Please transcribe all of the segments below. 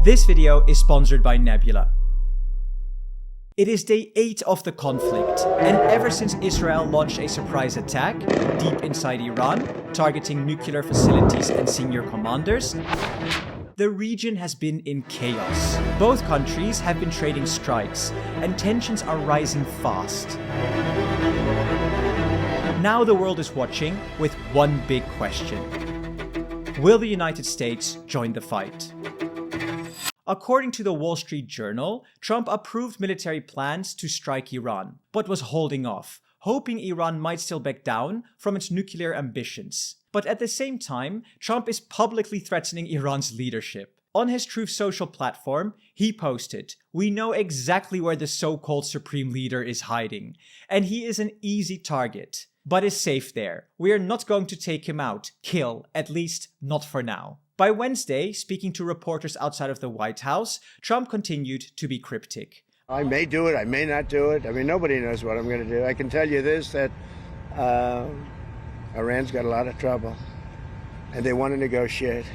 This video is sponsored by Nebula. It is day 8 of the conflict, and ever since Israel launched a surprise attack deep inside Iran, targeting nuclear facilities and senior commanders, the region has been in chaos. Both countries have been trading strikes, and tensions are rising fast. Now the world is watching with one big question. Will the United States join the fight? According to the Wall Street Journal, Trump approved military plans to strike Iran, but was holding off, hoping Iran might still back down from its nuclear ambitions. But at the same time, Trump is publicly threatening Iran's leadership. On his Truth Social platform, he posted, "We know exactly where the so-called supreme leader is hiding, and he is an easy target, but is safe there. We are not going to take him out, kill, at least not for now." By Wednesday, speaking to reporters outside of the White House, Trump continued to be cryptic. I may do it, I may not do it. I mean, nobody knows what I'm going to do. I can tell you this, that Iran's got a lot of trouble, and they want to negotiate.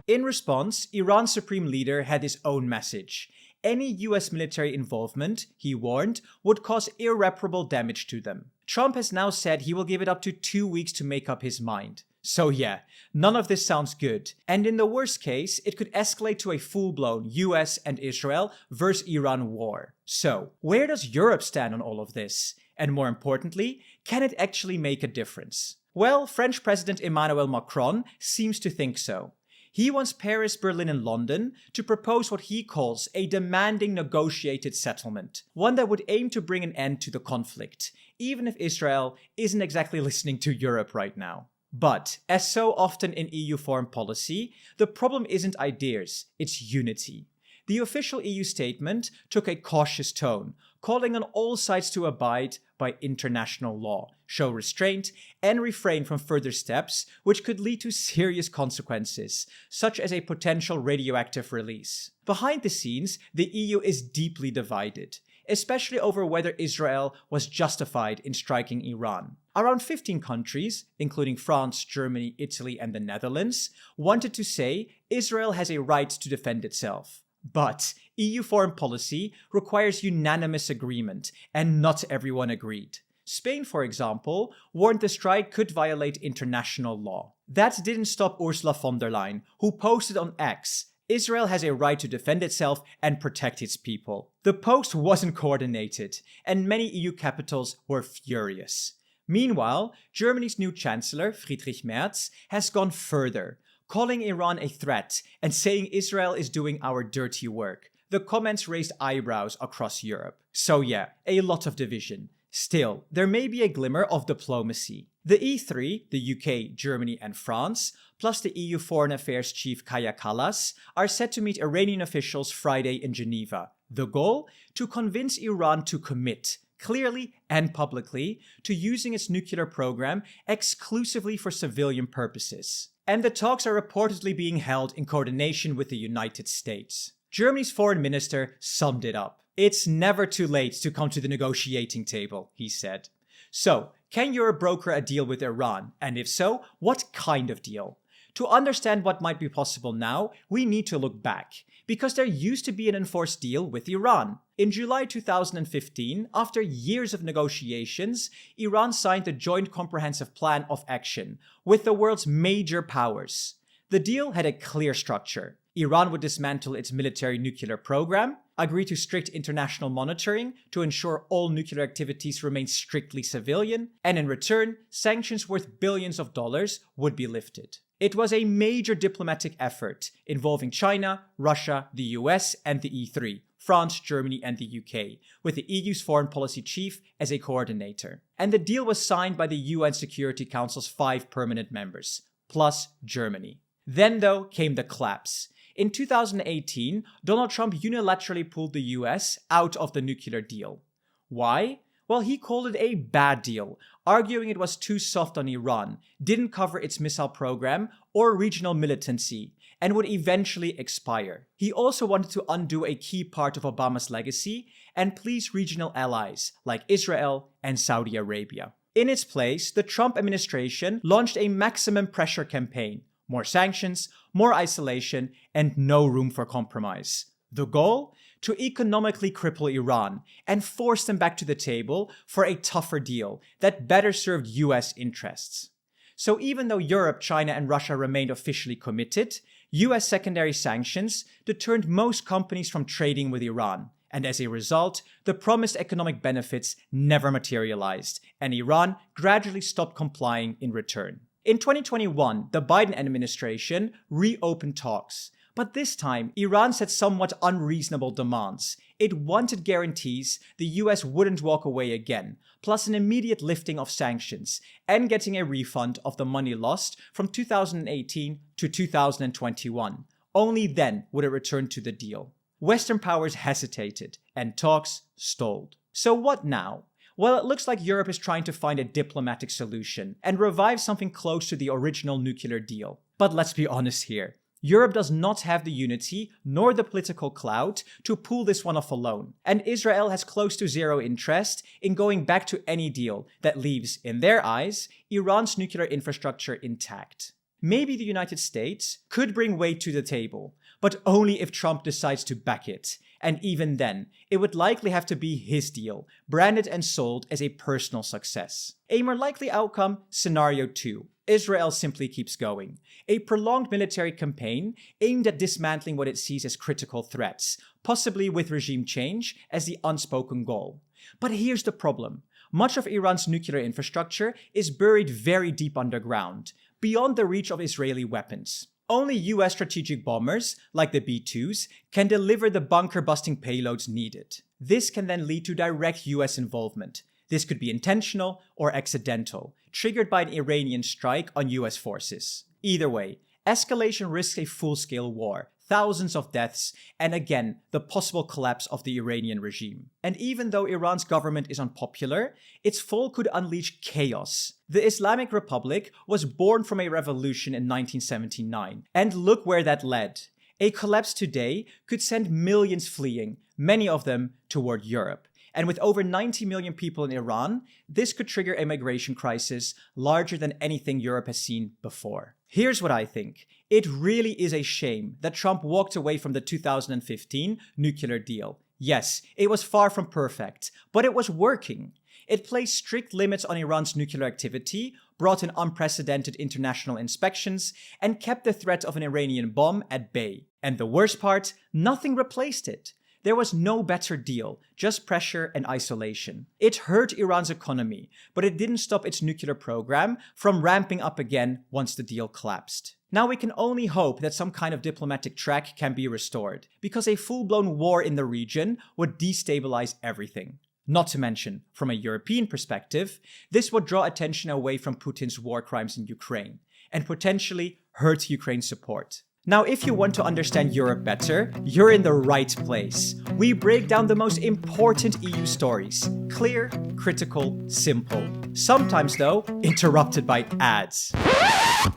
In response, Iran's supreme leader had his own message. Any US military involvement, he warned, would cause irreparable damage to them. Trump has now said he will give it up to 2 weeks to make up his mind. So yeah, none of this sounds good. And in the worst case, it could escalate to a full-blown US and Israel versus Iran war. So, where does Europe stand on all of this? And more importantly, can it actually make a difference? Well, French President Emmanuel Macron seems to think so. He wants Paris, Berlin, and London to propose what he calls a demanding negotiated settlement, one that would aim to bring an end to the conflict, even if Israel isn't exactly listening to Europe right now. But, as so often in EU foreign policy, the problem isn't ideas, it's unity. The official EU statement took a cautious tone, calling on all sides to abide by international law, show restraint, and refrain from further steps which could lead to serious consequences, such as a potential radioactive release. Behind the scenes, the EU is deeply divided, especially over whether Israel was justified in striking Iran. Around 15 countries, including France, Germany, Italy, and the Netherlands, wanted to say Israel has a right to defend itself. But EU foreign policy requires unanimous agreement, and not everyone agreed. Spain, for example, warned the strike could violate international law. That didn't stop Ursula von der Leyen, who posted on X, "Israel has a right to defend itself and protect its people." The post wasn't coordinated, and many EU capitals were furious. Meanwhile, Germany's new Chancellor, Friedrich Merz, has gone further, calling Iran a threat and saying Israel is doing our dirty work. The comments raised eyebrows across Europe. So yeah, a lot of division. Still, there may be a glimmer of diplomacy. The E3, the UK, Germany, and France, plus the EU Foreign Affairs Chief Kaja Kallas, are set to meet Iranian officials Friday in Geneva. The goal? To convince Iran to commit, clearly and publicly, to using its nuclear program exclusively for civilian purposes. And the talks are reportedly being held in coordination with the United States. Germany's foreign minister summed it up. "It's never too late to come to the negotiating table," he said. So, can Europe broker a deal with Iran? And if so, what kind of deal? To understand what might be possible now, we need to look back, because there used to be an enforced deal with Iran. In July 2015, after years of negotiations, Iran signed the Joint Comprehensive Plan of Action with the world's major powers. The deal had a clear structure. Iran would dismantle its military nuclear program, agree to strict international monitoring to ensure all nuclear activities remain strictly civilian, and in return, sanctions worth billions of dollars would be lifted. It was a major diplomatic effort involving China, Russia, the US, and the E3, France, Germany, and the UK, with the EU's foreign policy chief as a coordinator. And the deal was signed by the UN Security Council's 5 permanent members, plus Germany. Then, though, came the collapse. In 2018, Donald Trump unilaterally pulled the US out of the nuclear deal. Why? Well, he called it a bad deal, arguing it was too soft on Iran, didn't cover its missile program or regional militancy, and would eventually expire. He also wanted to undo a key part of Obama's legacy and please regional allies like Israel and Saudi Arabia. In its place, the Trump administration launched a maximum pressure campaign, More sanctions, more isolation, and no room for compromise. The goal? To economically cripple Iran and force them back to the table for a tougher deal that better served US interests. So even though Europe, China, and Russia remained officially committed, US secondary sanctions deterred most companies from trading with Iran. And as a result, the promised economic benefits never materialized, and Iran gradually stopped complying in return. In 2021, the Biden administration reopened talks. But this time, Iran set somewhat unreasonable demands. It wanted guarantees the US wouldn't walk away again, plus an immediate lifting of sanctions, and getting a refund of the money lost from 2018 to 2021. Only then would it return to the deal. Western powers hesitated, and talks stalled. So what now? Well, it looks like Europe is trying to find a diplomatic solution and revive something close to the original nuclear deal. But let's be honest here. Europe does not have the unity nor the political clout to pull this one off alone, and Israel has close to zero interest in going back to any deal that leaves, in their eyes, Iran's nuclear infrastructure intact. Maybe the United States could bring weight to the table, but only if Trump decides to back it. And even then, it would likely have to be his deal, branded and sold as a personal success. A more likely outcome, scenario 2. Israel simply keeps going. A prolonged military campaign aimed at dismantling what it sees as critical threats, possibly with regime change as the unspoken goal. But here's the problem. Much of Iran's nuclear infrastructure is buried very deep underground, beyond the reach of Israeli weapons. Only US strategic bombers, like the B-2s, can deliver the bunker-busting payloads needed. This can then lead to direct US involvement. This could be intentional or accidental, triggered by an Iranian strike on US forces. Either way, escalation risks a full-scale war, thousands of deaths, and again, the possible collapse of the Iranian regime. And even though Iran's government is unpopular, its fall could unleash chaos. The Islamic Republic was born from a revolution in 1979, and look where that led. A collapse today could send millions fleeing, many of them toward Europe. And with over 90 million people in Iran, this could trigger a migration crisis larger than anything Europe has seen before. Here's what I think. It really is a shame that Trump walked away from the 2015 nuclear deal. Yes, it was far from perfect, but it was working. It placed strict limits on Iran's nuclear activity, brought in unprecedented international inspections, and kept the threat of an Iranian bomb at bay. And the worst part, nothing replaced it. There was no better deal, just pressure and isolation. It hurt Iran's economy, but it didn't stop its nuclear program from ramping up again once the deal collapsed. Now we can only hope that some kind of diplomatic track can be restored, because a full-blown war in the region would destabilize everything. Not to mention, from a European perspective, this would draw attention away from Putin's war crimes in Ukraine, and potentially hurt Ukraine's support. Now, if you want to understand Europe better, you're in the right place. We break down the most important EU stories. Clear, critical, simple. Sometimes, though, interrupted by ads.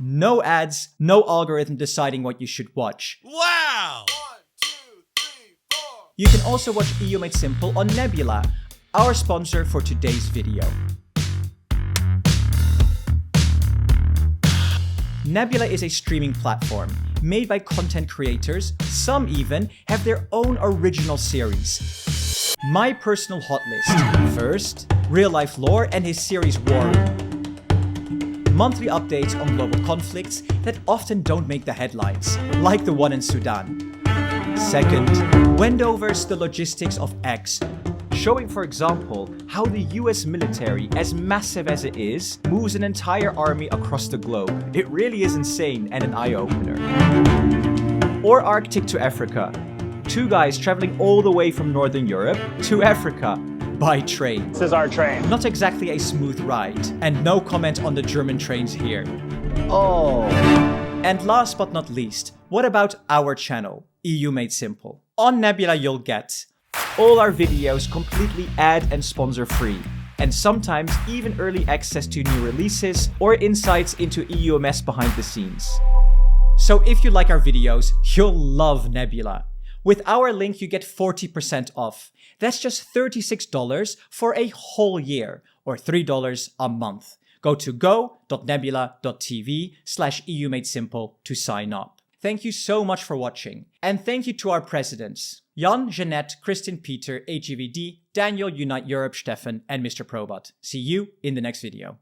No ads, no algorithm deciding what you should watch. Wow! 1, 2, 3, 4. You can also watch EU Made Simple on Nebula, our sponsor for today's video. Nebula is a streaming platform made by content creators. Some even have their own original series. My personal hot list. First, Real Life Lore and his series War Room. Monthly updates on global conflicts that often don't make the headlines, like the one in Sudan. Second, Wendover's The Logistics of X, showing, for example, how the US military, as massive as it is, moves an entire army across the globe. It really is insane and an eye-opener. Or Arctic to Africa. Two guys traveling all the way from Northern Europe to Africa by train. This is our train. Not exactly a smooth ride, and no comment on the German trains here. Oh. And last but not least, what about our channel, EU Made Simple? On Nebula you'll get all our videos completely ad and sponsor free, and sometimes even early access to new releases or insights into EUMS behind the scenes. So if you like our videos, you'll love Nebula. With our link you get 40% off. That's just $36 for a whole year, or $3 a month. Go to go.nebula.tv/EUMadeSimple to sign up. Thank you so much for watching. And thank you to our presidents, Jan, Jeanette, Kristin, Peter, AGVD, Daniel, Unite Europe, Stefan, and Mr. Probot. See you in the next video.